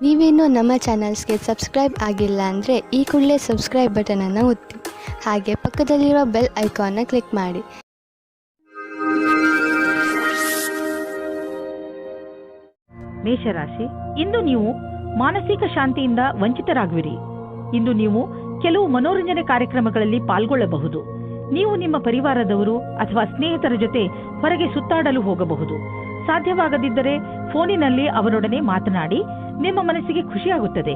ನೀವೇನೂ ನಮ್ಮ ಚಾನಲ್ಸ್ಗೆ ಸಬ್ಸ್ಕ್ರೈಬ್ ಆಗಿಲ್ಲ ಅಂದರೆ ಈ ಕೂಡಲೇ ಸಬ್ಸ್ಕ್ರೈಬ್ ಬಟನನ್ನು ಒತ್ತಿ, ಹಾಗೆ ಪಕ್ಕದಲ್ಲಿರುವ ಬೆಲ್ ಐಕಾನ್ನ ಕ್ಲಿಕ್ ಮಾಡಿ. ಮೇಷರಾಶಿ, ಇಂದು ನೀವು ಮಾನಸಿಕ ಶಾಂತಿಯಿಂದ ವಂಚಿತರಾಗುವಿರಿ. ಇಂದು ನೀವು ಕೆಲವು ಮನೋರಂಜನೆ ಕಾರ್ಯಕ್ರಮಗಳಲ್ಲಿ ಪಾಲ್ಗೊಳ್ಳಬಹುದು. ನೀವು ನಿಮ್ಮ ಪರಿವಾರದವರು ಅಥವಾ ಸ್ನೇಹಿತರ ಜೊತೆ ಹೊರಗೆ ಸುತ್ತಾಡಲು ಹೋಗಬಹುದು. ಸಾಧ್ಯವಾಗದಿದ್ದರೆ ಫೋನಿನಲ್ಲಿ ಅವರೊಡನೆ ಮಾತನಾಡಿ ನಿಮ್ಮ ಮನಸ್ಸಿಗೆ ಖುಷಿಯಾಗುತ್ತದೆ.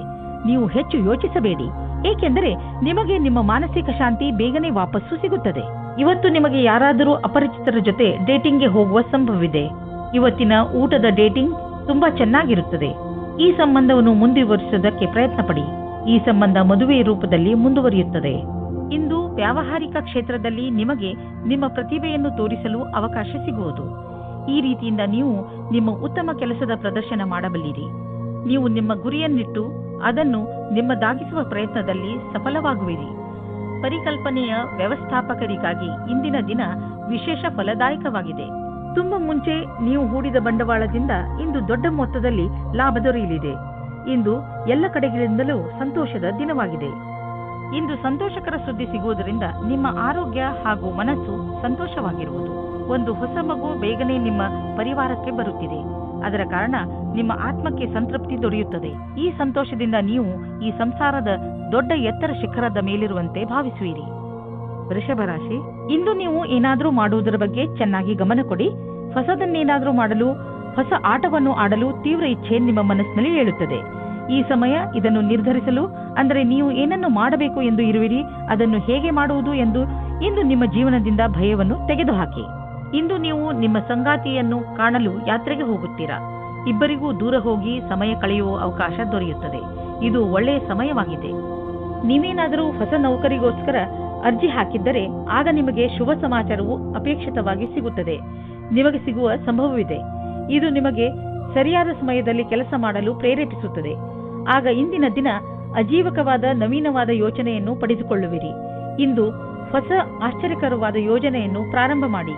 ನೀವು ಹೆಚ್ಚು ಯೋಚಿಸಬೇಡಿ, ಏಕೆಂದರೆ ನಿಮಗೆ ನಿಮ್ಮ ಮಾನಸಿಕ ಶಾಂತಿ ಬೇಗನೆ ವಾಪಸ್ಸು ಸಿಗುತ್ತದೆ. ಇವತ್ತು ನಿಮಗೆ ಯಾರಾದರೂ ಅಪರಿಚಿತರ ಜೊತೆ ಡೇಟಿಂಗ್ಗೆ ಹೋಗುವ ಸಂಭವವಿದೆ. ಇವತ್ತಿನ ಊಟದ ಡೇಟಿಂಗ್ ತುಂಬಾ ಚೆನ್ನಾಗಿರುತ್ತದೆ. ಈ ಸಂಬಂಧವನ್ನು ಮುಂದುವರಿಸುವುದಕ್ಕೆ ಪ್ರಯತ್ನ ಪಡಿ. ಈ ಸಂಬಂಧ ಮದುವೆ ರೂಪದಲ್ಲಿ ಮುಂದುವರಿಯುತ್ತದೆ. ಇಂದು ವ್ಯಾವಹಾರಿಕ ಕ್ಷೇತ್ರದಲ್ಲಿ ನಿಮಗೆ ನಿಮ್ಮ ಪ್ರತಿಭೆಯನ್ನು ತೋರಿಸಲು ಅವಕಾಶ ಸಿಗುವುದು. ಈ ರೀತಿಯಿಂದ ನೀವು ನಿಮ್ಮ ಉತ್ತಮ ಕೆಲಸದ ಪ್ರದರ್ಶನ ಮಾಡಬಲ್ಲಿರಿ. ನೀವು ನಿಮ್ಮ ಗುರಿಯನ್ನಿಟ್ಟು ಅದನ್ನು ನಿಮ್ಮದಾಗಿಸುವ ಪ್ರಯತ್ನದಲ್ಲಿ ಸಫಲವಾಗುವಿರಿ. ಪರಿಕಲ್ಪನೆಯ ವ್ಯವಸ್ಥಾಪಕರಿಗಾಗಿ ಇಂದಿನ ದಿನ ವಿಶೇಷ ಫಲದಾಯಕವಾಗಿದೆ. ತುಂಬ ಮುಂಚೆ ನೀವು ಹೂಡಿದ ಬಂಡವಾಳದಿಂದ ಇಂದು ದೊಡ್ಡ ಮೊತ್ತದಲ್ಲಿ ಲಾಭ ದೊರೆಯಲಿದೆ. ಇಂದು ಎಲ್ಲ ಕಡೆಗಳಿಂದಲೂ ಸಂತೋಷದ ದಿನವಾಗಿದೆ. ಇಂದು ಸಂತೋಷಕರ ಸುದ್ದಿ ಸಿಗುವುದರಿಂದ ನಿಮ್ಮ ಆರೋಗ್ಯ ಹಾಗೂ ಮನಸ್ಸು ಸಂತೋಷವಾಗಿರುವುದು. ಒಂದು ಹೊಸ ಮಗು ಬೇಗನೆ ನಿಮ್ಮ ಪರಿವಾರಕ್ಕೆ ಬರುತ್ತಿದೆ. ಅದರ ಕಾರಣ ನಿಮ್ಮ ಆತ್ಮಕ್ಕೆ ಸಂತೃಪ್ತಿ ದೊರೆಯುತ್ತದೆ. ಈ ಸಂತೋಷದಿಂದ ನೀವು ಈ ಸಂಸಾರದ ದೊಡ್ಡ ಎತ್ತರ ಶಿಖರದ ಮೇಲಿರುವಂತೆ ಭಾವಿಸುವಿರಿ. ವೃಷಭ ರಾಶಿ, ಇಂದು ನೀವು ಏನಾದರೂ ಮಾಡುವುದರ ಬಗ್ಗೆ ಚೆನ್ನಾಗಿ ಗಮನ ಕೊಡಿ. ಹೊಸದನ್ನೇನಾದರೂ ಮಾಡಲು, ಹೊಸ ಆಟವನ್ನು ಆಡಲು ತೀವ್ರ ಇಚ್ಛೆ ನಿಮ್ಮ ಮನಸ್ಸಿನಲ್ಲಿ ಏಳುತ್ತದೆ. ಈ ಸಮಯ ಇದನ್ನು ನಿರ್ಧರಿಸಲು, ಅಂದರೆ ನೀವು ಏನನ್ನು ಮಾಡಬೇಕು ಎಂದು ಇರುವಿರಿ, ಅದನ್ನು ಹೇಗೆ ಮಾಡುವುದು ಎಂದು ಇಂದು ನಿಮ್ಮ ಜೀವನದಿಂದ ಭಯವನ್ನು ತೆಗೆದುಹಾಕಿ. ಇಂದು ನೀವು ನಿಮ್ಮ ಸಂಗಾತಿಯನ್ನು ಕಾಣಲು ಯಾತ್ರೆಗೆ ಹೋಗುತ್ತೀರಾ. ಇಬ್ಬರಿಗೂ ದೂರ ಹೋಗಿ ಸಮಯ ಕಳೆಯುವ ಅವಕಾಶ ದೊರೆಯುತ್ತದೆ. ಇದು ಒಳ್ಳೆಯ ಸಮಯವಾಗಿದೆ. ನೀವೇನಾದರೂ ಹೊಸ ನೌಕರಿಗೋಸ್ಕರ ಅರ್ಜಿ ಹಾಕಿದ್ದರೆ ಆಗ ನಿಮಗೆ ಶುಭ ಸಮಾಚಾರವು ಅಪೇಕ್ಷಿತವಾಗಿ ಸಿಗುತ್ತದೆ. ನಿಮಗೆ ಸಿಗುವ ಸಂಭವವಿದೆ. ಇದು ನಿಮಗೆ ಸರಿಯಾದ ಸಮಯದಲ್ಲಿ ಕೆಲಸ ಮಾಡಲು ಪ್ರೇರೇಪಿಸುತ್ತದೆ. ಆಗ ಇಂದಿನ ದಿನ ಅಜೀವಕವಾದ ನವೀನವಾದ ಯೋಚನೆಯನ್ನು ಪಡೆದುಕೊಳ್ಳುವಿರಿ. ಇಂದು ಹೊಸ ಆಶ್ಚರ್ಯಕರವಾದ ಯೋಜನೆಯನ್ನು ಪ್ರಾರಂಭ ಮಾಡಿ.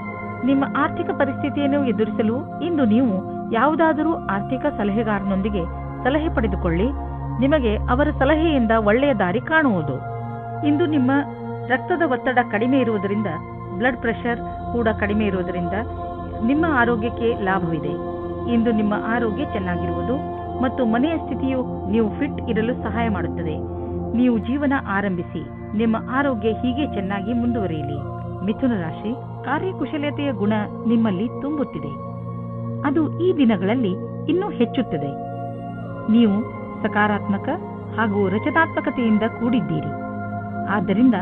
ನಿಮ್ಮ ಆರ್ಥಿಕ ಪರಿಸ್ಥಿತಿಯನ್ನು ಎದುರಿಸಲು ಇಂದು ನೀವು ಯಾವುದಾದರೂ ಆರ್ಥಿಕ ಸಲಹೆಗಾರನೊಂದಿಗೆ ಸಲಹೆ ಪಡೆದುಕೊಳ್ಳಿ. ನಿಮಗೆ ಅವರ ಸಲಹೆಯಿಂದ ಒಳ್ಳೆಯ ದಾರಿ ಕಾಣುವುದು. ಇಂದು ನಿಮ್ಮ ರಕ್ತದ ಒತ್ತಡ ಕಡಿಮೆ ಇರುವುದರಿಂದ, ಬ್ಲಡ್ ಪ್ರೆಷರ್ ಕೂಡ ಕಡಿಮೆ ಇರುವುದರಿಂದ ನಿಮ್ಮ ಆರೋಗ್ಯಕ್ಕೆ ಲಾಭವಿದೆ. ಇಂದು ನಿಮ್ಮ ಆರೋಗ್ಯ ಚೆನ್ನಾಗಿರುವುದು ಮತ್ತು ಮನೆಯ ಸ್ಥಿತಿಯು ನೀವು ಫಿಟ್ ಇರಲು ಸಹಾಯ ಮಾಡುತ್ತದೆ. ನೀವು ಜೀವನ ಆರಂಭಿಸಿ. ನಿಮ್ಮ ಆರೋಗ್ಯ ಹೀಗೆ ಚೆನ್ನಾಗಿ ಮುಂದುವರಿಯಲಿ. ಮಿಥುನ ರಾಶಿ, ಕಾರ್ಯಕುಶಲತೆಯ ಗುಣ ನಿಮ್ಮಲ್ಲಿ ತುಂಬುತ್ತಿದೆ. ಅದು ಈ ದಿನಗಳಲ್ಲಿ ಇನ್ನೂ ಹೆಚ್ಚುತ್ತದೆ. ನೀವು ಸಕಾರಾತ್ಮಕ ಹಾಗೂ ರಚನಾತ್ಮಕತೆಯಿಂದ ಕೂಡಿದ್ದೀರಿ. ಆದ್ದರಿಂದ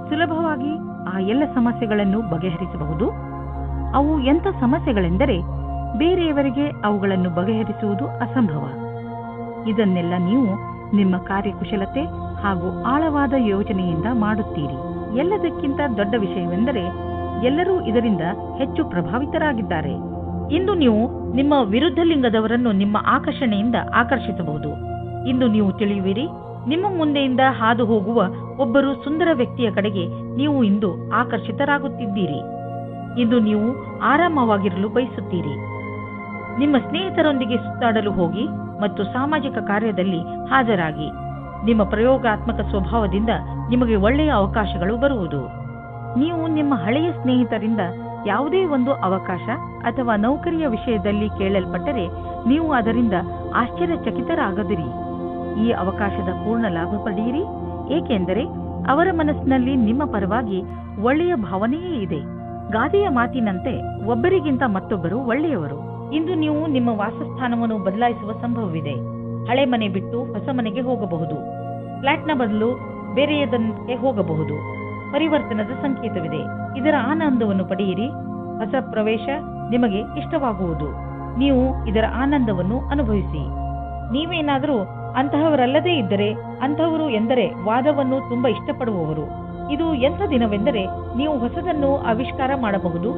ಸುಲಭವಾಗಿ ಆ ಎಲ್ಲ ಸಮಸ್ಯೆಗಳನ್ನು ಬಗೆಹರಿಸಬಹುದು. ಅವು ಎಂಥ ಸಮಸ್ಯೆಗಳೆಂದರೆ ಬೇರೆಯವರಿಗೆ ಅವುಗಳನ್ನು ಬಗೆಹರಿಸುವುದು ಅಸಂಭವ. ಇದನ್ನೆಲ್ಲ ನೀವು ನಿಮ್ಮ ಕಾರ್ಯಕುಶಲತೆ ಹಾಗೂ ಆಳವಾದ ಯೋಚನೆಯಿಂದ ಮಾಡುತ್ತೀರಿ. ಎಲ್ಲದಕ್ಕಿಂತ ದೊಡ್ಡ ವಿಷಯವೆಂದರೆ ಎಲ್ಲರೂ ಇದರಿಂದ ಹೆಚ್ಚು ಪ್ರಭಾವಿತರಾಗಿದ್ದಾರೆ. ಇಂದು ನೀವು ನಿಮ್ಮ ವಿರುದ್ಧ ಲಿಂಗದವರನ್ನು ನಿಮ್ಮ ಆಕರ್ಷಣೆಯಿಂದ ಆಕರ್ಷಿಸಬಹುದು. ಇಂದು ನೀವು ತಿಳಿಯುವಿರಿ, ನಿಮ್ಮ ಮುಂದೆಯಿಂದ ಹಾದು ಹೋಗುವ ಒಬ್ಬರು ಸುಂದರ ವ್ಯಕ್ತಿಯ ಕಡೆಗೆ ನೀವು ಇಂದು ಆಕರ್ಷಿತರಾಗುತ್ತಿದ್ದೀರಿ. ಇಂದು ನೀವು ಆರಾಮವಾಗಿರಲು ಬಯಸುತ್ತೀರಿ. ನಿಮ್ಮ ಸ್ನೇಹಿತರೊಂದಿಗೆ ಸುತ್ತಾಡಲು ಹೋಗಿ ಮತ್ತು ಸಾಮಾಜಿಕ ಕಾರ್ಯದಲ್ಲಿ ಹಾಜರಾಗಿ. ನಿಮ್ಮ ಪ್ರಯೋಗಾತ್ಮಕ ಸ್ವಭಾವದಿಂದ ನಿಮಗೆ ಒಳ್ಳೆಯ ಅವಕಾಶಗಳು ಬರುವುದು. ನೀವು ನಿಮ್ಮ ಹಳೆಯ ಸ್ನೇಹಿತರಿಂದ ಯಾವುದೇ ಒಂದು ಅವಕಾಶ ಅಥವಾ ನೌಕರಿಯ ವಿಷಯದಲ್ಲಿ ಕೇಳಲ್ಪಟ್ಟರೆ ನೀವು ಅದರಿಂದ ಆಶ್ಚರ್ಯಚಕಿತರಾಗದಿರಿ. ಈ ಅವಕಾಶದ ಪೂರ್ಣ ಲಾಭ ಪಡೆಯಿರಿ, ಏಕೆಂದರೆ ಅವರ ಮನಸ್ಸಿನಲ್ಲಿ ನಿಮ್ಮ ಪರವಾಗಿ ಒಳ್ಳೆಯ ಭಾವನೆಯೇ ಇದೆ. ಗಾದೆಯ ಮಾತಿನಂತೆ ಒಬ್ಬರಿಗಿಂತ ಮತ್ತೊಬ್ಬರು ಒಳ್ಳೆಯವರು. ಇಂದು ನೀವು ನಿಮ್ಮ ವಾಸಸ್ಥಾನವನ್ನು ಬದಲಾಯಿಸುವ ಸಂಭವವಿದೆ. ಹಳೆ ಮನೆ ಬಿಟ್ಟು ಹೊಸ ಮನೆಗೆ ಹೋಗಬಹುದು. ಫ್ಲಾಟ್ನ ಬದಲು ಬೇರೆಯದಕ್ಕೆ ಹೋಗಬಹುದು. ಪರಿವರ್ತನದ ಸಂಕೇತವಿದೆ. ಇದರ ಆನಂದವನ್ನು ಪಡೆಯಿರಿ. ಹೊಸ ಪ್ರವೇಶ ನಿಮಗೆ ಇಷ್ಟವಾಗುವುದು. ನೀವು ಇದರ ಆನಂದವನ್ನು ಅನುಭವಿಸಿ. ನೀವೇನಾದರೂ ಅಂತಹವರಲ್ಲದೇ ಇದ್ದರೆ, ಅಂತಹವರು ಎಂದರೆ ವಾದವನ್ನು ತುಂಬಾ ಇಷ್ಟಪಡುವವರು. ಇದು ಎಂಥ ದಿನವೆಂದರೆ ನೀವು ಹೊಸದನ್ನು ಆವಿಷ್ಕಾರ ಮಾಡಬಹುದು.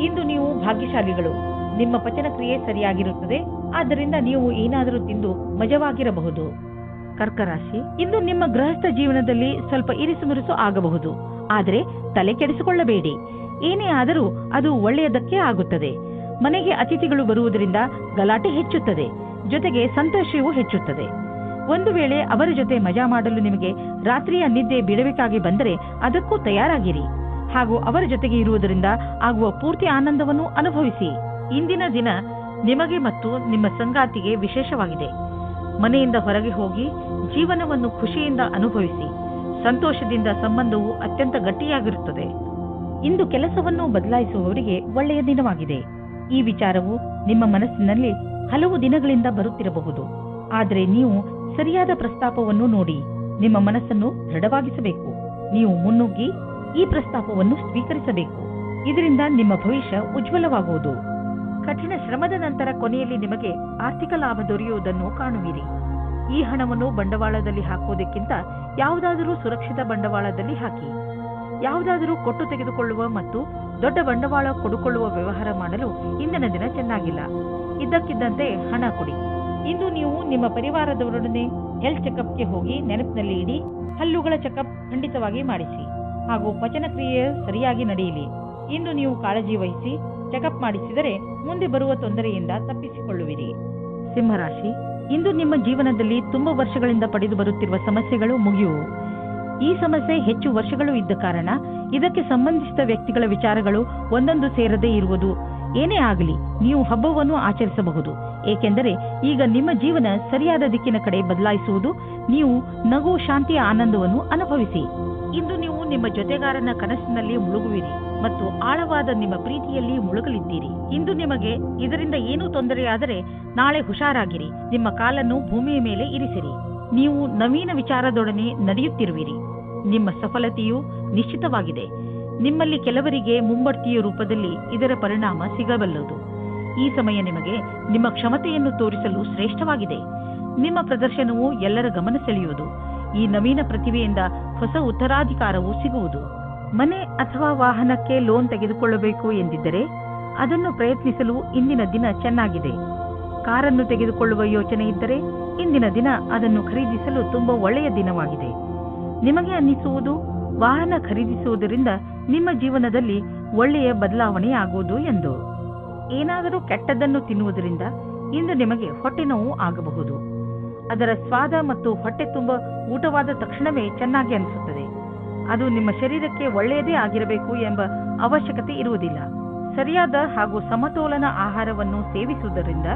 ಇಂದು ನೀವು ಭಾಗ್ಯಶಾಲಿಗಳು. ನಿಮ್ಮ ಪಚನ ಕ್ರಿಯೆ ಸರಿಯಾಗಿರುತ್ತದೆ. ಆದ್ದರಿಂದ ನೀವು ಏನಾದರೂ ತಿಂದು ಮಜವಾಗಿರಬಹುದು. ಕರ್ಕರಾಶಿ, ಇಂದು ನಿಮ್ಮ ಗೃಹಸ್ಥ ಜೀವನದಲ್ಲಿ ಸ್ವಲ್ಪ ಇರಿಸುಮುರುಸು ಆಗಬಹುದು. ಆದರೆ ತಲೆ ಕೆಡಿಸಿಕೊಳ್ಳಬೇಡಿ. ಏನೇ ಆದರೂ ಅದು ಒಳ್ಳೆಯದಕ್ಕೆ ಆಗುತ್ತದೆ. ಮನೆಗೆ ಅತಿಥಿಗಳು ಬರುವುದರಿಂದ ಗಲಾಟೆ ಹೆಚ್ಚುತ್ತದೆ. ಜೊತೆಗೆ ಸಂತೋಷವೂ ಹೆಚ್ಚುತ್ತದೆ. ಒಂದು ವೇಳೆ ಅವರ ಜೊತೆ ಮಜಾ ಮಾಡಲು ನಿಮಗೆ ರಾತ್ರಿಯ ನಿದ್ದೆ ಬಿಡಬೇಕಾಗಿ ಬಂದರೆ ಅದಕ್ಕೂ ತಯಾರಾಗಿರಿ ಹಾಗೂ ಅವರ ಜೊತೆಗೆ ಇರುವುದರಿಂದ ಆಗುವ ಪೂರ್ತಿ ಆನಂದವನ್ನು ಅನುಭವಿಸಿ. ಇಂದಿನ ದಿನ ನಿಮಗೆ ಮತ್ತು ನಿಮ್ಮ ಸಂಗಾತಿಗೆ ವಿಶೇಷವಾಗಿದೆ. ಮನೆಯಿಂದ ಹೊರಗೆ ಹೋಗಿ ಜೀವನವನ್ನು ಖುಷಿಯಿಂದ ಅನುಭವಿಸಿ. ಸಂತೋಷದಿಂದ ಸಂಬಂಧವು ಅತ್ಯಂತ ಗಟ್ಟಿಯಾಗಿರುತ್ತದೆ. ಇಂದು ಕೆಲಸವನ್ನು ಬದಲಾಯಿಸುವವರಿಗೆ ಒಳ್ಳೆಯ ದಿನವಾಗಿದೆ. ಈ ವಿಚಾರವು ನಿಮ್ಮ ಮನಸ್ಸಿನಲ್ಲಿ ಹಲವು ದಿನಗಳಿಂದ ಬರುತ್ತಿರಬಹುದು. ಆದರೆ ನೀವು ಸರಿಯಾದ ಪ್ರಸ್ತಾಪವನ್ನು ನೋಡಿ ನಿಮ್ಮ ಮನಸ್ಸನ್ನು ದೃಢವಾಗಿಸಬೇಕು. ನೀವು ಮುನ್ನುಗ್ಗಿ ಈ ಪ್ರಸ್ತಾಪವನ್ನು ಸ್ವೀಕರಿಸಬೇಕು. ಇದರಿಂದ ನಿಮ್ಮ ಭವಿಷ್ಯ ಉಜ್ವಲವಾಗುವುದು. ಕಠಿಣ ಶ್ರಮದ ನಂತರ ಕೊನೆಯಲ್ಲಿ ನಿಮಗೆ ಆರ್ಥಿಕ ಲಾಭ ದೊರೆಯುವುದನ್ನು ಕಾಣುವಿರಿ. ಈ ಹಣವನ್ನು ಬಂಡವಾಳದಲ್ಲಿ ಹಾಕುವುದಕ್ಕಿಂತ ಯಾವುದಾದರೂ ಸುರಕ್ಷಿತ ಬಂಡವಾಳದಲ್ಲಿ ಹಾಕಿ. ಯಾವುದಾದರೂ ಕೊಟ್ಟು ತೆಗೆದುಕೊಳ್ಳುವ ಮತ್ತು ದೊಡ್ಡ ಬಂಡವಾಳ ಕೊಡುಕೊಳ್ಳುವ ವ್ಯವಹಾರ ಮಾಡಲು ಇಂದಿನ ದಿನ ಚೆನ್ನಾಗಿಲ್ಲ. ಇದ್ದಕ್ಕಿದ್ದಂತೆ ಹಣ ಕೊಡಿ. ಇಂದು ನೀವು ನಿಮ್ಮ ಪರಿವಾರದವರೊಡನೆ ಹೆಲ್ತ್ ಚೆಕಪ್ಗೆ ಹೋಗಿ ನೆನಪಿನಲ್ಲಿ ಇಡಿ. ಹಲ್ಲುಗಳ ಚೆಕಪ್ ಖಂಡಿತವಾಗಿ ಮಾಡಿಸಿ ಹಾಗೂ ಪಚನ ಕ್ರಿಯೆ ಸರಿಯಾಗಿ ನಡೆಯಲಿ. ಇಂದು ನೀವು ಕಾಳಜಿ ವಹಿಸಿ ಚೆಕಪ್ ಮಾಡಿಸಿದರೆ ಮುಂದೆ ಬರುವ ತೊಂದರೆಯಿಂದ ತಪ್ಪಿಸಿಕೊಳ್ಳುವಿರಿ. ಸಿಂಹರಾಶಿ, ಇಂದು ನಿಮ್ಮ ಜೀವನದಲ್ಲಿ ತುಂಬಾ ವರ್ಷಗಳಿಂದ ಪಡೆದು ಬರುತ್ತಿರುವ ಸಮಸ್ಯೆಗಳು ಮುಗಿಯುವು. ಈ ಸಮಸ್ಯೆ ಹೆಚ್ಚು ವರ್ಷಗಳು ಇದ್ದ ಕಾರಣ ಇದಕ್ಕೆ ಸಂಬಂಧಿಸಿದ ವ್ಯಕ್ತಿಗಳ ವಿಚಾರಗಳು ಒಂದೊಂದು ಸೇರದೇ ಇರುವುದು. ಏನೇ ಆಗಲಿ ನೀವು ಹಬ್ಬವನ್ನು ಆಚರಿಸಬಹುದು. ಏಕೆಂದರೆ ಈಗ ನಿಮ್ಮ ಜೀವನ ಸರಿಯಾದ ದಿಕ್ಕಿನ ಕಡೆ ಬದಲಾಯಿಸುವುದು. ನೀವು ನಗು, ಶಾಂತಿಯ ಆನಂದವನ್ನು ಅನುಭವಿಸಿ. ಇಂದು ನೀವು ನಿಮ್ಮ ಜೊತೆಗಾರನ ಕನಸಿನಲ್ಲಿ ಮುಳುಗುವಿರಿ ಮತ್ತು ಆಳವಾದ ನಿಮ್ಮ ಪ್ರೀತಿಯಲ್ಲಿ ಮುಳುಗಲಿದ್ದೀರಿ. ಇಂದು ನಿಮಗೆ ಇದರಿಂದ ಏನೂ ತೊಂದರೆಯಾದರೆ ನಾಳೆ ಹುಷಾರಾಗಿರಿ. ನಿಮ್ಮ ಕಾಲನ್ನು ಭೂಮಿಯ ಮೇಲೆ ಇರಿಸಿರಿ. ನೀವು ನವೀನ ವಿಚಾರದೊಡನೆ ನಡೆಯುತ್ತಿರುವಿರಿ. ನಿಮ್ಮ ಸಫಲತೆಯು ನಿಶ್ಚಿತವಾಗಿದೆ. ನಿಮ್ಮಲ್ಲಿ ಕೆಲವರಿಗೆ ಮುಂಬಡ್ತಿಯ ರೂಪದಲ್ಲಿ ಇದರ ಪರಿಣಾಮ ಸಿಗಬಲ್ಲದು. ಈ ಸಮಯ ನಿಮಗೆ ನಿಮ್ಮ ಕ್ಷಮತೆಯನ್ನು ತೋರಿಸಲು ಶ್ರೇಷ್ಠವಾಗಿದೆ. ನಿಮ್ಮ ಪ್ರದರ್ಶನವು ಎಲ್ಲರ ಗಮನ ಸೆಳೆಯುವುದು. ಈ ನವೀನ ಪ್ರತಿಭೆಯಿಂದ ಹೊಸ ಉತ್ತರಾಧಿಕಾರವು ಸಿಗುವುದು. ಮನೆ ಅಥವಾ ವಾಹನಕ್ಕೆ ಲೋನ್ ತೆಗೆದುಕೊಳ್ಳಬೇಕು ಎಂದಿದ್ದರೆ ಅದನ್ನು ಪ್ರಯತ್ನಿಸಲು ಇಂದಿನ ದಿನ ಚೆನ್ನಾಗಿದೆ. ಕಾರನ್ನು ತೆಗೆದುಕೊಳ್ಳುವ ಯೋಚನೆ ಇದ್ದರೆ ಇಂದಿನ ದಿನ ಅದನ್ನು ಖರೀದಿಸಲು ತುಂಬಾ ಒಳ್ಳೆಯ ದಿನವಾಗಿದೆ. ನಿಮಗೆ ಅನ್ನಿಸುವುದು ವಾಹನ ಖರೀದಿಸುವುದರಿಂದ ನಿಮ್ಮ ಜೀವನದಲ್ಲಿ ಒಳ್ಳೆಯ ಬದಲಾವಣೆಯಾಗುವುದು ಎಂದು. ಏನಾದರೂ ಕೆಟ್ಟದ್ದನ್ನು ತಿನ್ನುವುದರಿಂದ ಇಂದು ನಿಮಗೆ ಹೊಟ್ಟೆ ನೋವು ಆಗಬಹುದು. ಅದರ ಸ್ವಾದ ಮತ್ತು ಹೊಟ್ಟೆ ತುಂಬ ಊಟವಾದ ತಕ್ಷಣವೇ ಚೆನ್ನಾಗಿ ಅನಿಸುತ್ತದೆ. ಅದು ನಿಮ್ಮ ಶರೀರಕ್ಕೆ ಒಳ್ಳೆಯದೇ ಆಗಿರಬೇಕು ಎಂಬ ಅವಶ್ಯಕತೆ ಇರುವುದಿಲ್ಲ. ಸರಿಯಾದ ಹಾಗೂ ಸಮತೋಲನ ಆಹಾರವನ್ನು ಸೇವಿಸುವುದರಿಂದ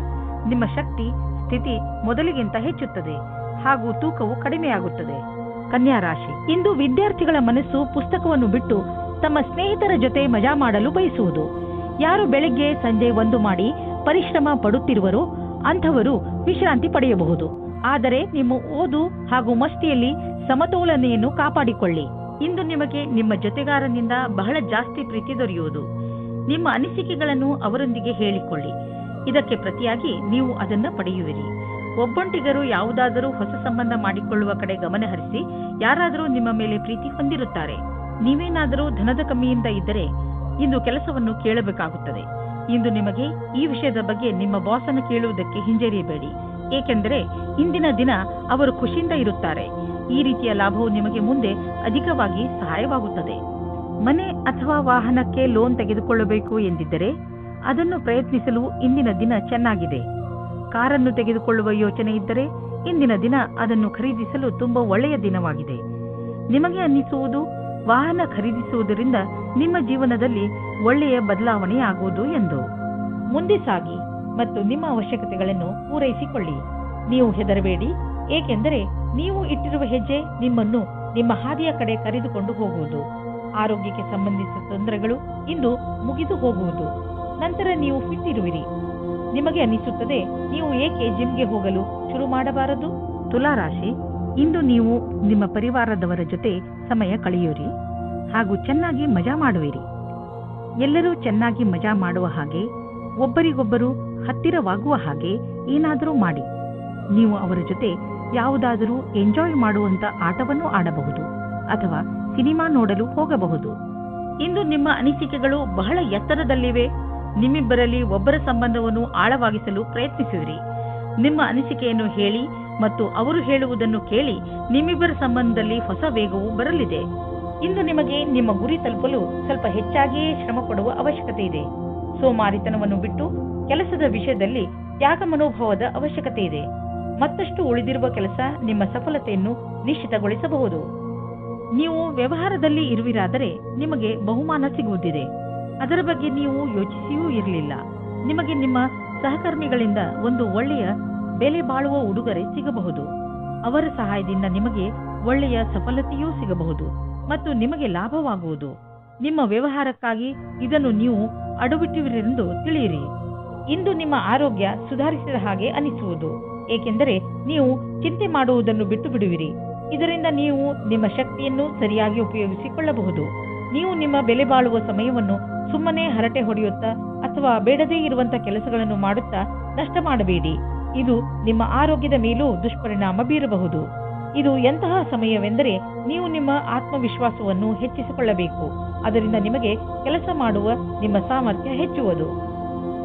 ನಿಮ್ಮ ಶಕ್ತಿ ಸ್ಥಿತಿ ಮೊದಲಿಗಿಂತ ಹೆಚ್ಚುತ್ತದೆ ಹಾಗೂ ತೂಕವು ಕಡಿಮೆಯಾಗುತ್ತದೆ. ಕನ್ಯಾ ರಾಶಿ, ಇಂದು ವಿದ್ಯಾರ್ಥಿಗಳ ಮನಸ್ಸು ಪುಸ್ತಕವನ್ನು ಬಿಟ್ಟು ತಮ್ಮ ಸ್ನೇಹಿತರ ಜೊತೆ ಮಜಾ ಮಾಡಲು ಬಯಸುವುದು. ಯಾರು ಬೆಳಗ್ಗೆ ಸಂಜೆ ಒಂದು ಮಾಡಿ ಪರಿಶ್ರಮ ಪಡುತ್ತಿರುವರೋ ಅಂಥವರು ವಿಶ್ರಾಂತಿ ಪಡೆಯಬಹುದು. ಆದರೆ ನಿಮ್ಮ ಓದು ಹಾಗೂ ಮಸ್ತಿಯಲ್ಲಿ ಸಮತೋಲನೆಯನ್ನು ಕಾಪಾಡಿಕೊಳ್ಳಿ. ಇಂದು ನಿಮಗೆ ನಿಮ್ಮ ಜೊತೆಗಾರನಿಂದ ಬಹಳ ಜಾಸ್ತಿ ಪ್ರೀತಿ ದೊರೆಯುವುದು. ನಿಮ್ಮ ಅನಿಸಿಕೆಗಳನ್ನು ಅವರೊಂದಿಗೆ ಹೇಳಿಕೊಳ್ಳಿ. ಇದಕ್ಕೆ ಪ್ರತಿಯಾಗಿ ನೀವು ಅದನ್ನು ಪಡೆಯುವಿರಿ. ಒಬ್ಬೊಂಟಿಗರು ಯಾವುದಾದರೂ ಹೊಸ ಸಂಬಂಧ ಮಾಡಿಕೊಳ್ಳುವ ಕಡೆ ಗಮನ ಹರಿಸಿ ಯಾರಾದರೂ ನಿಮ್ಮ ಮೇಲೆ ಪ್ರೀತಿ ಹೊಂದಿರುತ್ತಾರೆ. ನೀವೇನಾದರೂ ಧನದ ಕಮ್ಮಿಯಿಂದ ಇದ್ದರೆ ಇಂದು ಕೆಲಸವನ್ನು ಕೇಳಬೇಕಾಗುತ್ತದೆ. ಇಂದು ನಿಮಗೆ ಈ ವಿಷಯದ ಬಗ್ಗೆ ನಿಮ್ಮ ಬಾಸನ್ನು ಕೇಳುವುದಕ್ಕೆ ಹಿಂಜರಿಯಬೇಡಿ. ಏಕೆಂದರೆ ಇಂದಿನ ದಿನ ಅವರು ಖುಷಿಯಿಂದ ಇರುತ್ತಾರೆ. ಈ ರೀತಿಯ ಲಾಭವು ನಿಮಗೆ ಮುಂದೆ ಅಧಿಕವಾಗಿ ಸಹಾಯವಾಗುತ್ತದೆ. ಮನೆ ಅಥವಾ ವಾಹನಕ್ಕೆ ಲೋನ್ ತೆಗೆದುಕೊಳ್ಳಬೇಕು ಎಂದಿದ್ದರೆ ಅದನ್ನು ಪ್ರಯತ್ನಿಸಲು ಇಂದಿನ ದಿನ ಚೆನ್ನಾಗಿದೆ. ಕಾರನ್ನು ತೆಗೆದುಕೊಳ್ಳುವ ಯೋಚನೆ ಇದ್ದರೆ ಇಂದಿನ ದಿನ ಅದನ್ನು ಖರೀದಿಸಲು ತುಂಬಾ ಒಳ್ಳೆಯ ದಿನವಾಗಿದೆ. ನಿಮಗೆ ಅನ್ನಿಸುವುದು ವಾಹನ ಖರೀದಿಸುವುದರಿಂದ ನಿಮ್ಮ ಜೀವನದಲ್ಲಿ ಒಳ್ಳೆಯ ಬದಲಾವಣೆಯಾಗುವುದು ಎಂದು. ಮುಂದೆ ಸಾಗಿ ಮತ್ತು ನಿಮ್ಮ ಅವಶ್ಯಕತೆಗಳನ್ನು ಪೂರೈಸಿಕೊಳ್ಳಿ. ನೀವು ಹೆದರಬೇಡಿ, ಏಕೆಂದರೆ ನೀವು ಇಟ್ಟಿರುವ ಹೆಜ್ಜೆ ನಿಮ್ಮನ್ನು ನಿಮ್ಮ ಹಾದಿಯ ಕಡೆ ಕರೆದುಕೊಂಡು ಹೋಗುವುದು. ಆರೋಗ್ಯಕ್ಕೆ ಸಂಬಂಧಿಸಿದ ತೊಂದರೆಗಳು ಇಂದು ಮುಗಿದು ಹೋಗುವುದು. ನಂತರ ನೀವು ಫಿಟ್ ಇರುವಿರಿ. ನಿಮಗೆ ಅನ್ನಿಸುತ್ತದೆ, ನೀವು ಏಕೆ ಜಿಮ್ಗೆ ಹೋಗಲು ಶುರು ಮಾಡಬಾರದು? ತುಲಾರಾಶಿ, ಇಂದು ನೀವು ನಿಮ್ಮ ಪರಿವಾರದವರ ಜೊತೆ ಸಮಯ ಕಳೆಯುವಿರಿ ಹಾಗೂ ಚೆನ್ನಾಗಿ ಮಜಾ ಮಾಡುವಿರಿ. ಎಲ್ಲರೂ ಚೆನ್ನಾಗಿ ಮಜಾ ಮಾಡುವ ಹಾಗೆ, ಒಬ್ಬರಿಗೊಬ್ಬರು ಹತ್ತಿರವಾಗುವ ಹಾಗೆ ಏನಾದರೂ ಮಾಡಿ. ನೀವು ಅವರ ಜೊತೆ ಯಾವುದಾದರೂ ಎಂಜಾಯ್ ಮಾಡುವಂತ ಆಟವನ್ನು ಆಡಬಹುದು ಅಥವಾ ಸಿನಿಮಾ ನೋಡಲು ಹೋಗಬಹುದು. ಇಂದು ನಿಮ್ಮ ಅನಿಸಿಕೆಗಳು ಬಹಳ ಎತ್ತರದಲ್ಲಿವೆ. ನಿಮ್ಮಿಬ್ಬರಲ್ಲಿ ಒಬ್ಬರ ಸಂಬಂಧವನ್ನು ಆಳವಾಗಿಸಲು ಪ್ರಯತ್ನಿಸಿದಿರಿ. ನಿಮ್ಮ ಅನಿಸಿಕೆಯನ್ನು ಹೇಳಿ ಮತ್ತು ಅವರು ಹೇಳುವುದನ್ನು ಕೇಳಿ ನಿಮ್ಮಿಬ್ಬರ ಸಂಬಂಧದಲ್ಲಿ ಹೊಸ ವೇಗವು ಬರಲಿದೆ. ಇಂದು ನಿಮಗೆ ನಿಮ್ಮ ಗುರಿ ತಲುಪಲು ಸ್ವಲ್ಪ ಹೆಚ್ಚಾಗಿಯೇ ಶ್ರಮ ಪಡುವ ಅವಶ್ಯಕತೆ ಇದೆ. ಸೋಮಾರಿತನವನ್ನು ಬಿಟ್ಟು ಕೆಲಸದ ವಿಷಯದಲ್ಲಿ ತ್ಯಾಗ ಮನೋಭಾವದ ಅವಶ್ಯಕತೆ ಇದೆ. ಮತ್ತಷ್ಟು ಉಳಿದಿರುವ ಕೆಲಸ ನಿಮ್ಮ ಸಫಲತೆಯನ್ನು ನಿಶ್ಚಿತಗೊಳಿಸಬಹುದು. ನೀವು ವ್ಯವಹಾರದಲ್ಲಿ ಇರುವಿರಾದರೆ ನಿಮಗೆ ಬಹುಮಾನ ಸಿಗುವುದಿದೆ. ಅದರ ಬಗ್ಗೆ ನೀವು ಯೋಚಿಸಿಯೂ ಇರಲಿಲ್ಲ. ನಿಮಗೆ ನಿಮ್ಮ ಸಹಕರ್ಮಿಗಳಿಂದ ಒಂದು ಒಳ್ಳೆಯ ಬೆಲೆ ಬಾಳುವ ಉಡುಗೊರೆ ಸಿಗಬಹುದು. ಅವರ ಸಹಾಯದಿಂದ ನಿಮಗೆ ಒಳ್ಳೆಯ ಸಫಲತೆಯೂ ಸಿಗಬಹುದು ಮತ್ತು ನಿಮಗೆ ಲಾಭವಾಗುವುದು. ನಿಮ್ಮ ವ್ಯವಹಾರಕ್ಕಾಗಿ ಇದನ್ನು ನೀವು ಅಡವಿಟ್ಟಿರುವಿರೆಂದು ತಿಳಿಯಿರಿ. ಇಂದು ನಿಮ್ಮ ಆರೋಗ್ಯ ಸುಧಾರಿಸಿದ ಹಾಗೆ ಅನಿಸುವುದು, ಏಕೆಂದರೆ ನೀವು ಚಿಂತೆ ಮಾಡುವುದನ್ನು ಬಿಟ್ಟು ಬಿಡುವಿರಿ. ಇದರಿಂದ ನೀವು ನಿಮ್ಮ ಶಕ್ತಿಯನ್ನು ಸರಿಯಾಗಿ ಉಪಯೋಗಿಸಿಕೊಳ್ಳಬಹುದು. ನೀವು ನಿಮ್ಮ ಬೆಲೆ ಬಾಳುವ ಸಮಯವನ್ನು ಸುಮ್ಮನೆ ಹರಟೆ ಹೊಡೆಯುತ್ತಾ ಅಥವಾ ಬೇಡದೇ ಇರುವಂತ ಕೆಲಸಗಳನ್ನು ಮಾಡುತ್ತಾ ನಷ್ಟ ಮಾಡಬೇಡಿ. ಇದು ನಿಮ್ಮ ಆರೋಗ್ಯದ ಮೇಲೂ ದುಷ್ಪರಿಣಾಮ ಬೀರಬಹುದು. ಇದು ಎಂತಹ ಸಮಯವೆಂದರೆ ನೀವು ನಿಮ್ಮ ಆತ್ಮವಿಶ್ವಾಸವನ್ನು ಹೆಚ್ಚಿಸಿಕೊಳ್ಳಬೇಕು. ಅದರಿಂದ ನಿಮಗೆ ಕೆಲಸ ಮಾಡುವ ನಿಮ್ಮ ಸಾಮರ್ಥ್ಯ ಹೆಚ್ಚುವುದು.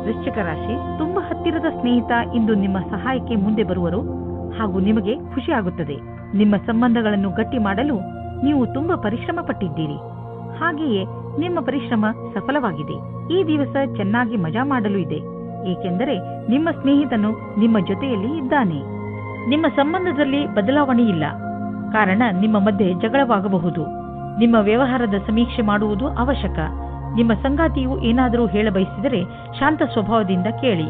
ವೃಶ್ಚಿಕ ರಾಶಿ, ತುಂಬಾ ಹತ್ತಿರದ ಸ್ನೇಹಿತ ಇಂದು ನಿಮ್ಮ ಸಹಾಯಕ್ಕೆ ಮುಂದೆ ಬರುವರು ಹಾಗೂ ನಿಮಗೆ ಖುಷಿಯಾಗುತ್ತದೆ. ನಿಮ್ಮ ಸಂಬಂಧಗಳನ್ನು ಗಟ್ಟಿ ಮಾಡಲು ನೀವು ತುಂಬಾ ಪರಿಶ್ರಮ ಪಟ್ಟಿದ್ದೀರಿ. ಹಾಗೆಯೇ ನಿಮ್ಮ ಪರಿಶ್ರಮ ಸಫಲವಾಗಿದೆ. ಈ ದಿವಸ ಚೆನ್ನಾಗಿ ಮಜಾ ಮಾಡಲು ಇದೆ, ಏಕೆಂದರೆ ನಿಮ್ಮ ಸ್ನೇಹಿತನು ನಿಮ್ಮ ಜೊತೆಯಲ್ಲಿ ಇದ್ದಾನೆ. ನಿಮ್ಮ ಸಂಬಂಧದಲ್ಲಿ ಬದಲಾವಣೆ ಇಲ್ಲ, ಕಾರಣ ನಿಮ್ಮ ಮಧ್ಯೆ ಜಗಳವಾಗಬಹುದು. ನಿಮ್ಮ ವ್ಯವಹಾರದ ಸಮೀಕ್ಷೆ ಮಾಡುವುದು ಅವಶ್ಯಕ. ನಿಮ್ಮ ಸಂಗಾತಿಯು ಏನಾದರೂ ಹೇಳಬಯಸಿದರೆ ಶಾಂತ ಸ್ವಭಾವದಿಂದ ಕೇಳಿ.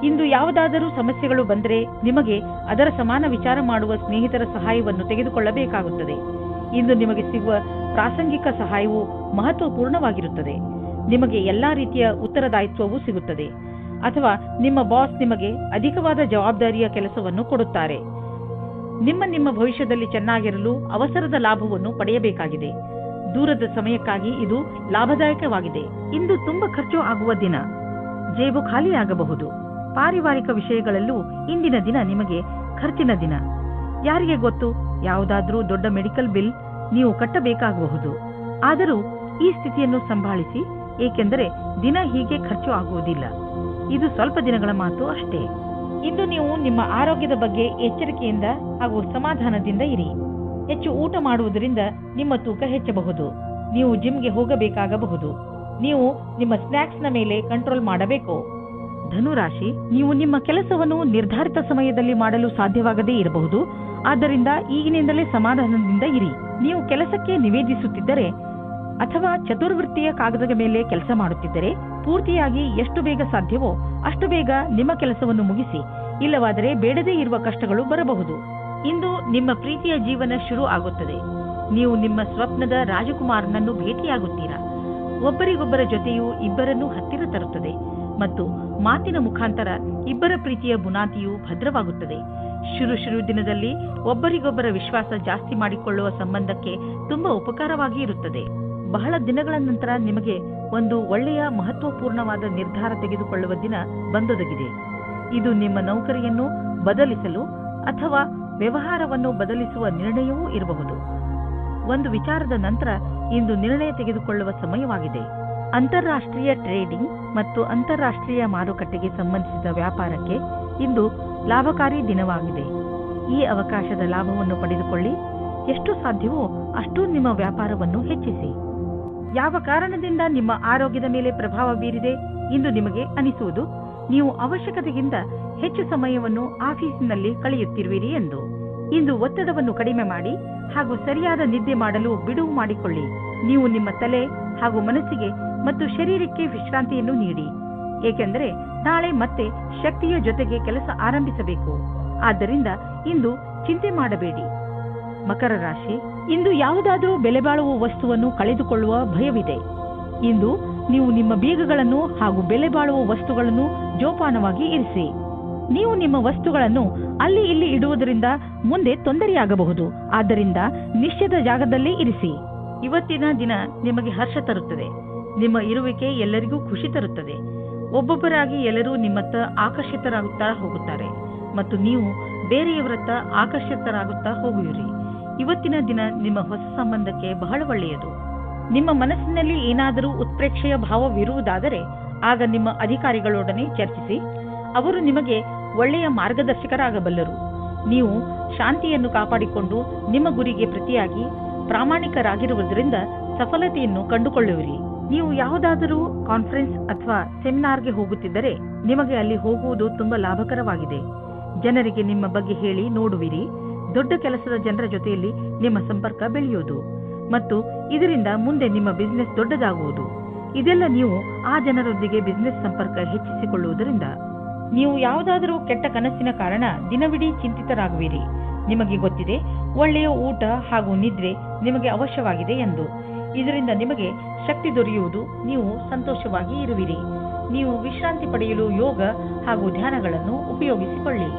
ಇಂದು ಯಾವುದಾದರೂ ಸಮಸ್ಯೆಗಳು ಬಂದರೆ ನಿಮಗೆ ಅದರ ಸಮಾನ ವಿಚಾರ ಮಾಡುವ ಸ್ನೇಹಿತರ ಸಹಾಯವನ್ನು ತೆಗೆದುಕೊಳ್ಳಬೇಕಾಗುತ್ತದೆ. ಇಂದು ನಿಮಗೆ ಸಿಗುವ ಪ್ರಾಸಂಗಿಕ ಸಹಾಯವು ಮಹತ್ವಪೂರ್ಣವಾಗಿರುತ್ತದೆ. ನಿಮಗೆ ಎಲ್ಲಾ ರೀತಿಯ ಉತ್ತರದಾಯಿತ್ವವೂ ಸಿಗುತ್ತದೆ, ಅಥವಾ ನಿಮ್ಮ ಬಾಸ್ ನಿಮಗೆ ಅಧಿಕವಾದ ಜವಾಬ್ದಾರಿಯ ಕೆಲಸವನ್ನು ಕೊಡುತ್ತಾರೆ. ನಿಮ್ಮ ಭವಿಷ್ಯದಲ್ಲಿ ಚೆನ್ನಾಗಿರಲು ಅವಸರದ ಲಾಭವನ್ನು ಪಡೆಯಬೇಕಾಗಿದೆ. ದೂರದ ಸಮಯಕ್ಕಾಗಿ ಇದು ಲಾಭದಾಯಕವಾಗಿದೆ. ಇಂದು ತುಂಬಾ ಖರ್ಚು ಆಗುವ ದಿನ, ಜೇಬು ಖಾಲಿಯಾಗಬಹುದು. ಪಾರಿವಾರಿಕ ವಿಷಯಗಳಲ್ಲೂ ಇಂದಿನ ದಿನ ನಿಮಗೆ ಖರ್ಚಿನ ದಿನ. ಯಾರಿಗೆ ಗೊತ್ತು, ಯಾವುದಾದ್ರೂ ದೊಡ್ಡ ಮೆಡಿಕಲ್ ಬಿಲ್ ನೀವು ಕಟ್ಟಬೇಕಾಗಬಹುದು. ಆದರೂ ಈ ಸ್ಥಿತಿಯನ್ನು ಸಂಭಾಳಿಸಿ, ಏಕೆಂದರೆ ದಿನ ಹೀಗೆ ಖರ್ಚು ಆಗುವುದಿಲ್ಲ. ಇದು ಸ್ವಲ್ಪ ದಿನಗಳ ಮಾತು ಅಷ್ಟೇ. ಇಂದು ನೀವು ನಿಮ್ಮ ಆರೋಗ್ಯದ ಬಗ್ಗೆ ಎಚ್ಚರಿಕೆಯಿಂದ ಹಾಗೂ ಸಮಾಧಾನದಿಂದ ಇರಿ. ಹೆಚ್ಚು ಊಟ ಮಾಡುವುದರಿಂದ ನಿಮ್ಮ ತೂಕ ಹೆಚ್ಚಬಹುದು. ನೀವು ಜಿಮ್ಗೆ ಹೋಗಬೇಕಾಗಬಹುದು. ನೀವು ನಿಮ್ಮ ಸ್ನ್ಯಾಕ್ಸ್ನ ಮೇಲೆ ಕಂಟ್ರೋಲ್ ಮಾಡಬೇಕು. ಧನುರಾಶಿ, ನೀವು ನಿಮ್ಮ ಕೆಲಸವನ್ನು ನಿರ್ಧಾರಿತ ಸಮಯದಲ್ಲಿ ಮಾಡಲು ಸಾಧ್ಯವಾಗದೇ ಇರಬಹುದು. ಆದ್ದರಿಂದ ಈಗಿನಿಂದಲೇ ಸಮಾಧಾನದಿಂದ ಇರಿ. ನೀವು ಕೆಲಸಕ್ಕೆ ನಿವೇದಿಸುತ್ತಿದ್ದರೆ ಅಥವಾ ಚತುರ್ವೃತ್ತಿಯ ಕಾಗದದ ಮೇಲೆ ಕೆಲಸ ಮಾಡುತ್ತಿದ್ದರೆ ಪೂರ್ತಿಯಾಗಿ ಎಷ್ಟು ಬೇಗ ಸಾಧ್ಯವೋ ಅಷ್ಟು ಬೇಗ ನಿಮ್ಮ ಕೆಲಸವನ್ನು ಮುಗಿಸಿ. ಇಲ್ಲವಾದರೆ ಬೇಡದೇ ಇರುವ ಕಷ್ಟಗಳು ಬರಬಹುದು. ಇಂದು ನಿಮ್ಮ ಪ್ರೀತಿಯ ಜೀವನ ಶುರು ಆಗುತ್ತದೆ. ನೀವು ನಿಮ್ಮ ಸ್ವಪ್ನದ ರಾಜಕುಮಾರನನ್ನು ಭೇಟಿಯಾಗುತ್ತೀರಾ. ಒಬ್ಬರಿಗೊಬ್ಬರ ಜೊತೆಯು ಇಬ್ಬರನ್ನು ಹತ್ತಿರ ತರುತ್ತದೆ ಮತ್ತು ಮಾತಿನ ಮುಖಾಂತರ ಇಬ್ಬರ ಪ್ರೀತಿಯ ಬುನಾದಿಯು ಭದ್ರವಾಗುತ್ತದೆ. ಶುರು ದಿನದಲ್ಲಿ ಒಬ್ಬರಿಗೊಬ್ಬರ ವಿಶ್ವಾಸ ಜಾಸ್ತಿ ಮಾಡಿಕೊಳ್ಳುವ ಸಂಬಂಧಕ್ಕೆ ತುಂಬಾ ಉಪಕಾರವಾಗಿ ಇರುತ್ತದೆ. ಬಹಳ ದಿನಗಳ ನಂತರ ನಿಮಗೆ ಒಂದು ಒಳ್ಳೆಯ ಮಹತ್ವಪೂರ್ಣವಾದ ನಿರ್ಧಾರ ತೆಗೆದುಕೊಳ್ಳುವ ದಿನ ಬಂದೊದಗಿದೆ. ಇದು ನಿಮ್ಮ ನೌಕರಿಯನ್ನು ಬದಲಿಸಲು ಅಥವಾ ವ್ಯವಹಾರವನ್ನು ಬದಲಿಸುವ ನಿರ್ಣಯವೂ ಇರಬಹುದು. ಒಂದು ವಿಚಾರದ ನಂತರ ಇಂದು ನಿರ್ಣಯ ತೆಗೆದುಕೊಳ್ಳುವ ಸಮಯವಾಗಿದೆ. ಅಂತಾರಾಷ್ಟ್ರೀಯ ಟ್ರೇಡಿಂಗ್ ಮತ್ತು ಅಂತಾರಾಷ್ಟ್ರೀಯ ಮಾರುಕಟ್ಟೆಗೆ ಸಂಬಂಧಿಸಿದ ವ್ಯಾಪಾರಕ್ಕೆ ಇಂದು ಲಾಭಕಾರಿ ದಿನವಾಗಿದೆ. ಈ ಅವಕಾಶದ ಲಾಭವನ್ನು ಪಡೆದುಕೊಳ್ಳಿ. ಎಷ್ಟು ಸಾಧ್ಯವೋ ಅಷ್ಟು ನಿಮ್ಮ ವ್ಯಾಪಾರವನ್ನು ಹೆಚ್ಚಿಸಿ. ಯಾವ ಕಾರಣದಿಂದ ನಿಮ್ಮ ಆರೋಗ್ಯದ ಮೇಲೆ ಪ್ರಭಾವ ಬೀರಿದೆ ಇಂದು ನಿಮಗೆ ಅನಿಸುವುದು ನೀವು ಅವಶ್ಯಕತೆಗಿಂತ ಹೆಚ್ಚು ಸಮಯವನ್ನು ಆಫೀಸಿನಲ್ಲಿ ಕಳೆಯುತ್ತಿರುವಿರಿ ಎಂದು. ಇಂದು ಒತ್ತಡವನ್ನು ಕಡಿಮೆ ಮಾಡಿ ಹಾಗೂ ಸರಿಯಾದ ನಿದ್ದೆ ಮಾಡಲು ಬಿಡುವು ಮಾಡಿಕೊಳ್ಳಿ. ನೀವು ನಿಮ್ಮ ತಲೆ ಹಾಗೂ ಮನಸ್ಸಿಗೆ ಮತ್ತು ಶರೀರಕ್ಕೆ ವಿಶ್ರಾಂತಿಯನ್ನು ನೀಡಿ, ಏಕೆಂದರೆ ನಾಳೆ ಮತ್ತೆ ಶಕ್ತಿಯ ಜೊತೆಗೆ ಕೆಲಸ ಆರಂಭಿಸಬೇಕು. ಆದ್ದರಿಂದ ಇಂದು ಚಿಂತೆ ಮಾಡಬೇಡಿ. ಮಕರ ರಾಶಿ, ಇಂದು ಯಾವುದಾದರೂ ಬೆಲೆ ಬಾಳುವ ವಸ್ತುವನ್ನು ಕಳೆದುಕೊಳ್ಳುವ ಭಯವಿದೆ. ಇಂದು ನೀವು ನಿಮ್ಮ ಬೀಗಗಳನ್ನು ಹಾಗೂ ಬೆಲೆ ಬಾಳುವ ವಸ್ತುಗಳನ್ನು ಜೋಪಾನವಾಗಿ ಇರಿಸಿ. ನೀವು ನಿಮ್ಮ ವಸ್ತುಗಳನ್ನು ಅಲ್ಲಿ ಇಲ್ಲಿ ಇಡುವುದರಿಂದ ಮುಂದೆ ತೊಂದರೆಯಾಗಬಹುದು. ಆದ್ದರಿಂದ ನಿಶ್ಚಿತ ಜಾಗದಲ್ಲೇ ಇರಿಸಿ. ಇವತ್ತಿನ ದಿನ ನಿಮಗೆ ಹರ್ಷ ತರುತ್ತದೆ. ನಿಮ್ಮ ಇರುವಿಕೆ ಎಲ್ಲರಿಗೂ ಖುಷಿ ತರುತ್ತದೆ. ಒಬ್ಬೊಬ್ಬರಾಗಿ ಎಲ್ಲರೂ ನಿಮ್ಮತ್ತ ಆಕರ್ಷಿತರಾಗುತ್ತಾ ಹೋಗುತ್ತಾರೆ ಮತ್ತು ನೀವು ಬೇರೆಯವರತ್ತ ಆಕರ್ಷಿತರಾಗುತ್ತಾ ಹೋಗುವಿರಿ. ಇವತ್ತಿನ ದಿನ ನಿಮ್ಮ ಹೊಸ ಸಂಬಂಧಕ್ಕೆ ಬಹಳ ಒಳ್ಳೆಯದು. ನಿಮ್ಮ ಮನಸ್ಸಿನಲ್ಲಿ ಏನಾದರೂ ಉತ್ಪ್ರೇಕ್ಷೆಯ ಭಾವವಿರುವುದಾದರೆ ಆಗ ನಿಮ್ಮ ಅಧಿಕಾರಿಗಳೊಡನೆ ಚರ್ಚಿಸಿ. ಅವರು ನಿಮಗೆ ಒಳ್ಳೆಯ ಮಾರ್ಗದರ್ಶಕರಾಗಬಲ್ಲರು. ನೀವು ಶಾಂತಿಯನ್ನು ಕಾಪಾಡಿಕೊಂಡು ನಿಮ್ಮ ಗುರಿಗೆ ಪ್ರತಿಯಾಗಿ ಪ್ರಾಮಾಣಿಕರಾಗಿರುವುದರಿಂದ ಸಫಲತೆಯನ್ನು ಕಂಡುಕೊಳ್ಳುವಿರಿ. ನೀವು ಯಾವುದಾದರೂ ಕಾನ್ಫರೆನ್ಸ್ ಅಥವಾ ಸೆಮಿನಾರ್ಗೆ ಹೋಗುತ್ತಿದ್ದರೆ ನಿಮಗೆ ಅಲ್ಲಿ ಹೋಗುವುದು ತುಂಬಾ ಲಾಭಕರವಾಗಿದೆ. ಜನರಿಗೆ ನಿಮ್ಮ ಬಗ್ಗೆ ಹೇಳಿ ನೋಡುವಿರಿ. ದೊಡ್ಡ ಕೆಲಸದ ಜನರ ಜೊತೆಯಲ್ಲಿ ನಿಮ್ಮ ಸಂಪರ್ಕ ಬೆಳೆಯುವುದು ಮತ್ತು ಇದರಿಂದ ಮುಂದೆ ನಿಮ್ಮ ಬಿಸಿನೆಸ್ ದೊಡ್ಡದಾಗುವುದು. ಇದೆಲ್ಲ ನೀವು ಆ ಜನರೊಂದಿಗೆ ಬಿಸಿನೆಸ್ ಸಂಪರ್ಕ ಹೆಚ್ಚಿಸಿಕೊಳ್ಳುವುದರಿಂದ. ನೀವು ಯಾವುದಾದರೂ ಕೆಟ್ಟ ಕನಸಿನ ಕಾರಣ ದಿನವಿಡೀ ಚಿಂತಿತರಾಗುವಿರಿ. ನಿಮಗೆ ಗೊತ್ತಿದೆ, ಒಳ್ಳೆಯ ಊಟ ಹಾಗೂ ನಿದ್ರೆ ನಿಮಗೆ ಅವಶ್ಯವಾಗಿದೆ ಎಂದು. ಇದರಿಂದ ನಿಮಗೆ ಶಕ್ತಿ ದೊರೆಯುವುದು, ನೀವು ಸಂತೋಷವಾಗಿ ಇರುವಿರಿ. ನೀವು ವಿಶ್ರಾಂತಿ ಪಡೆಯಲು ಯೋಗ ಹಾಗೂ ಧ್ಯಾನಗಳನ್ನು ಉಪಯೋಗಿಸಿಕೊಳ್ಳಿ.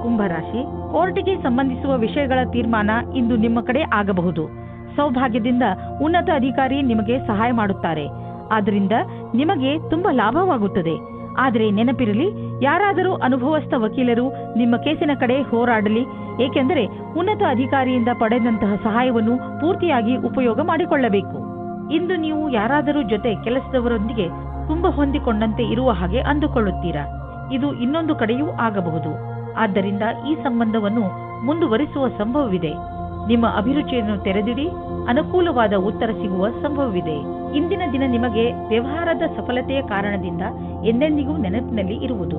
ಕುಂಭರಾಶಿ, ಕೋರ್ಟಿಗೆ ಸಂಬಂಧಿಸುವ ವಿಷಯಗಳ ತೀರ್ಮಾನ ಇಂದು ನಿಮ್ಮ ಕಡೆ ಆಗಬಹುದು. ಸೌಭಾಗ್ಯದಿಂದ ಉನ್ನತ ಅಧಿಕಾರಿ ನಿಮಗೆ ಸಹಾಯ ಮಾಡುತ್ತಾರೆ. ಆದ್ದರಿಂದ ನಿಮಗೆ ತುಂಬಾ ಲಾಭವಾಗುತ್ತದೆ. ಆದರೆ ನೆನಪಿರಲಿ, ಯಾರಾದರೂ ಅನುಭವಸ್ಥ ವಕೀಲರು ನಿಮ್ಮ ಕೇಸಿನ ಕಡೆ ಹೋರಾಡಲಿ, ಏಕೆಂದರೆ ಉನ್ನತ ಅಧಿಕಾರಿಯಿಂದ ಪಡೆದಂತಹ ಸಹಾಯವನ್ನು ಪೂರ್ತಿಯಾಗಿ ಉಪಯೋಗ ಮಾಡಿಕೊಳ್ಳಬೇಕು. ಇಂದು ನೀವು ಯಾರಾದರೂ ಜೊತೆ ಕೆಲಸದವರೊಂದಿಗೆ ತುಂಬಾ ಹೊಂದಿಕೊಂಡಂತೆ ಇರುವ ಹಾಗೆ ಅಂದುಕೊಳ್ಳುತ್ತೀರಾ. ಇದು ಇನ್ನೊಂದು ಕಡೆಯೂ ಆಗಬಹುದು. ಆದ್ದರಿಂದ ಈ ಸಂಬಂಧವನ್ನು ಮುಂದುವರಿಸುವ ಸಂಭವವಿದೆ. ನಿಮ್ಮ ಅಭಿರುಚಿಯನ್ನು ತೆರೆದಿಡಿ, ಅನುಕೂಲವಾದ ಉತ್ತರ ಸಿಗುವ ಸಂಭವವಿದೆ. ಇಂದಿನ ದಿನ ನಿಮಗೆ ವ್ಯವಹಾರದ ಸಫಲತೆಯ ಕಾರಣದಿಂದ ಎಂದೆಂದಿಗೂ ನೆನಪಿನಲ್ಲಿ ಇರುವುದು.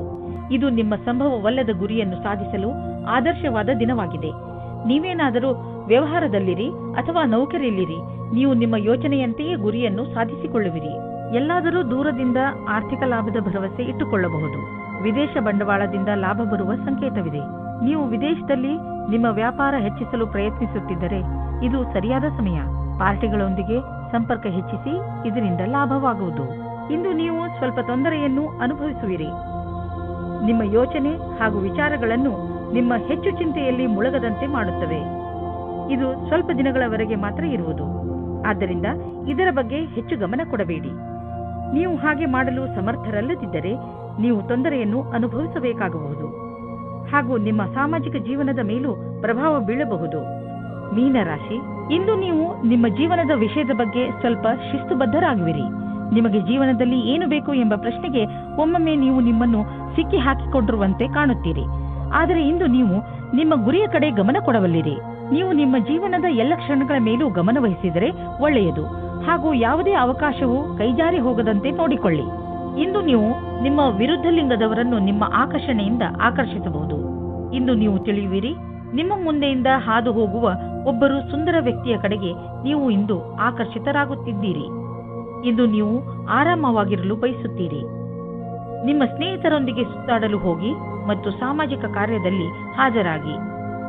ಇದು ನಿಮ್ಮ ಸಂಭವವಲ್ಲದ ಗುರಿಯನ್ನು ಸಾಧಿಸಲು ಆದರ್ಶವಾದ ದಿನವಾಗಿದೆ. ನೀವೇನಾದರೂ ವ್ಯವಹಾರದಲ್ಲಿರಿ ಅಥವಾ ನೌಕರಿಯಲ್ಲಿರಿ, ನೀವು ನಿಮ್ಮ ಯೋಚನೆಯಂತೆಯೇ ಗುರಿಯನ್ನು ಸಾಧಿಸಿಕೊಳ್ಳುವಿರಿ. ಎಲ್ಲಾದರೂ ದೂರದಿಂದ ಆರ್ಥಿಕ ಲಾಭದ ಭರವಸೆ ಇಟ್ಟುಕೊಳ್ಳಬಹುದು. ವಿದೇಶ ಬಂಡವಾಳದಿಂದ ಲಾಭ ಬರುವ ಸಂಕೇತವಿದೆ. ನೀವು ವಿದೇಶದಲ್ಲಿ ನಿಮ್ಮ ವ್ಯಾಪಾರ ಹೆಚ್ಚಿಸಲು ಪ್ರಯತ್ನಿಸುತ್ತಿದ್ದರೆ ಇದು ಸರಿಯಾದ ಸಮಯ. ಪಾರ್ಟಿಗಳೊಂದಿಗೆ ಸಂಪರ್ಕ ಹೆಚ್ಚಿಸಿ, ಇದರಿಂದ ಲಾಭವಾಗುವುದು. ಇಂದು ನೀವು ಸ್ವಲ್ಪ ತೊಂದರೆಯನ್ನು ಅನುಭವಿಸುವಿರಿ. ನಿಮ್ಮ ಯೋಚನೆ ಹಾಗೂ ವಿಚಾರಗಳನ್ನು ನಿಮ್ಮ ಹೆಚ್ಚು ಚಿಂತೆಯಲ್ಲಿ ಮುಳುಗದಂತೆ ಮಾಡುತ್ತವೆ. ಇದು ಸ್ವಲ್ಪ ದಿನಗಳವರೆಗೆ ಮಾತ್ರ ಇರುವುದು. ಆದ್ದರಿಂದ ಇದರ ಬಗ್ಗೆ ಹೆಚ್ಚು ಗಮನ ಕೊಡಬೇಡಿ. ನೀವು ಹಾಗೆ ಮಾಡಲು ಸಮರ್ಥರಲ್ಲದಿದ್ದರೆ ನೀವು ತೊಂದರೆಯನ್ನು ಅನುಭವಿಸಬೇಕಾಗಬಹುದು ಹಾಗೂ ನಿಮ್ಮ ಸಾಮಾಜಿಕ ಜೀವನದ ಮೇಲೂ ಪ್ರಭಾವ ಬೀಳಬಹುದು. ಮೀನರಾಶಿ, ಇಂದು ನೀವು ನಿಮ್ಮ ಜೀವನದ ವಿಷಯದ ಬಗ್ಗೆ ಸ್ವಲ್ಪ ಶಿಸ್ತುಬದ್ಧರಾಗುವಿರಿ. ನಿಮಗೆ ಜೀವನದಲ್ಲಿ ಏನು ಬೇಕು ಎಂಬ ಪ್ರಶ್ನೆಗೆ ಒಮ್ಮೊಮ್ಮೆ ನೀವು ನಿಮ್ಮನ್ನು ಸಿಕ್ಕಿ ಹಾಕಿಕೊಂಡಿರುವಂತೆ ಕಾಣುತ್ತೀರಿ. ಆದರೆ ಇಂದು ನೀವು ನಿಮ್ಮ ಗುರಿಯ ಕಡೆ ಗಮನ ಕೊಡಬಲ್ಲಿರಿ. ನೀವು ನಿಮ್ಮ ಜೀವನದ ಎಲ್ಲ ಕ್ಷಣಗಳ ಮೇಲೂ ಗಮನ ವಹಿಸಿದರೆ ಒಳ್ಳೆಯದು ಹಾಗೂ ಯಾವುದೇ ಅವಕಾಶವು ಕೈಜಾರಿ ಹೋಗದಂತೆ ನೋಡಿಕೊಳ್ಳಿ. ಇಂದು ನೀವು ನಿಮ್ಮ ವಿರುದ್ಧ ಲಿಂಗದವರನ್ನು ನಿಮ್ಮ ಆಕರ್ಷಣೆಯಿಂದ ಆಕರ್ಷಿಸಬಹುದು. ಇಂದು ನೀವು ತಿಳಿಯುವಿರಿ, ನಿಮ್ಮ ಮುಂದೆಯಿಂದ ಹಾದು ಹೋಗುವ ಒಬ್ಬರು ಸುಂದರ ವ್ಯಕ್ತಿಯ ಕಡೆಗೆ ನೀವು ಇಂದು ಆಕರ್ಷಿತರಾಗುತ್ತಿದ್ದೀರಿ. ಇಂದು ನೀವು ಆರಾಮವಾಗಿರಲು ಬಯಸುತ್ತೀರಿ. ನಿಮ್ಮ ಸ್ನೇಹಿತರೊಂದಿಗೆ ಸುತ್ತಾಡಲು ಹೋಗಿ ಮತ್ತು ಸಾಮಾಜಿಕ ಕಾರ್ಯದಲ್ಲಿ ಹಾಜರಾಗಿ.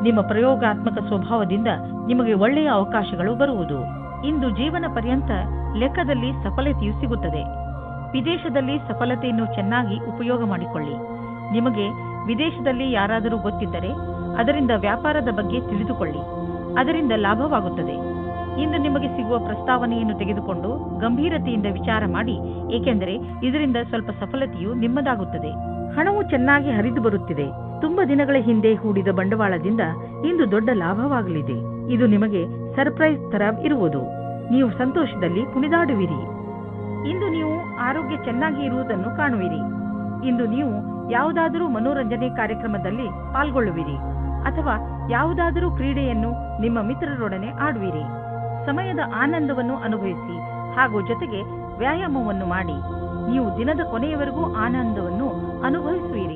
ನಿಮ್ಮ ಪ್ರಯೋಗಾತ್ಮಕ ಸ್ವಭಾವದಿಂದ ನಿಮಗೆ ಒಳ್ಳೆಯ ಅವಕಾಶಗಳು ಬರುವುದು. ಇಂದು ಜೀವನ ಪರ್ಯಂತ ಲೆಕ್ಕದಲ್ಲಿ ಸಫಲತೆಯು ಸಿಗುತ್ತದೆ. ವಿದೇಶದಲ್ಲಿ ಸಫಲತೆಯನ್ನು ಚೆನ್ನಾಗಿ ಉಪಯೋಗ ಮಾಡಿಕೊಳ್ಳಿ. ನಿಮಗೆ ವಿದೇಶದಲ್ಲಿ ಯಾರಾದರೂ ಗೊತ್ತಿದ್ದರೆ ಅದರಿಂದ ವ್ಯಾಪಾರದ ಬಗ್ಗೆ ತಿಳಿದುಕೊಳ್ಳಿ. ಅದರಿಂದ ಲಾಭವಾಗುತ್ತದೆ. ಇಂದು ನಿಮಗೆ ಸಿಗುವ ಪ್ರಸ್ತಾವನೆಯನ್ನು ತೆಗೆದುಕೊಂಡು ಗಂಭೀರತೆಯಿಂದ ವಿಚಾರ ಮಾಡಿ, ಏಕೆಂದರೆ ಇದರಿಂದ ಸ್ವಲ್ಪ ಸಫಲತೆಯು ನಿಮ್ಮದಾಗುತ್ತದೆ. ಹಣವು ಚೆನ್ನಾಗಿ ಹರಿದು ಬರುತ್ತಿದೆ. ತುಂಬಾ ದಿನಗಳ ಹಿಂದೆ ಹೂಡಿದ ಬಂಡವಾಳದಿಂದ ಇಂದು ದೊಡ್ಡ ಲಾಭವಾಗಲಿದೆ. ಇದು ನಿಮಗೆ ಸರ್ಪ್ರೈಸ್ ತರ ಇರುವುದು. ನೀವು ಸಂತೋಷದಲ್ಲಿ ಕುಣಿದಾಡುವಿರಿ. ಇಂದು ನೀವು ಆರೋಗ್ಯ ಚೆನ್ನಾಗಿ ಇರುವುದನ್ನು ಕಾಣುವಿರಿ. ಇಂದು ನೀವು ಯಾವುದಾದರೂ ಮನೋರಂಜನೆ ಕಾರ್ಯಕ್ರಮದಲ್ಲಿ ಪಾಲ್ಗೊಳ್ಳುವಿರಿ ಅಥವಾ ಯಾವುದಾದರೂ ಕ್ರೀಡೆಯನ್ನು ನಿಮ್ಮ ಮಿತ್ರರೊಡನೆ ಆಡುವಿರಿ. ಸಮಯದ ಆನಂದವನ್ನು ಅನುಭವಿಸಿ ಹಾಗೂ ಜೊತೆಗೆ ವ್ಯಾಯಾಮವನ್ನು ಮಾಡಿ. ನೀವು ದಿನದ ಕೊನೆಯವರೆಗೂ ಆನಂದವನ್ನು ಅನುಭವಿಸುವಿರಿ.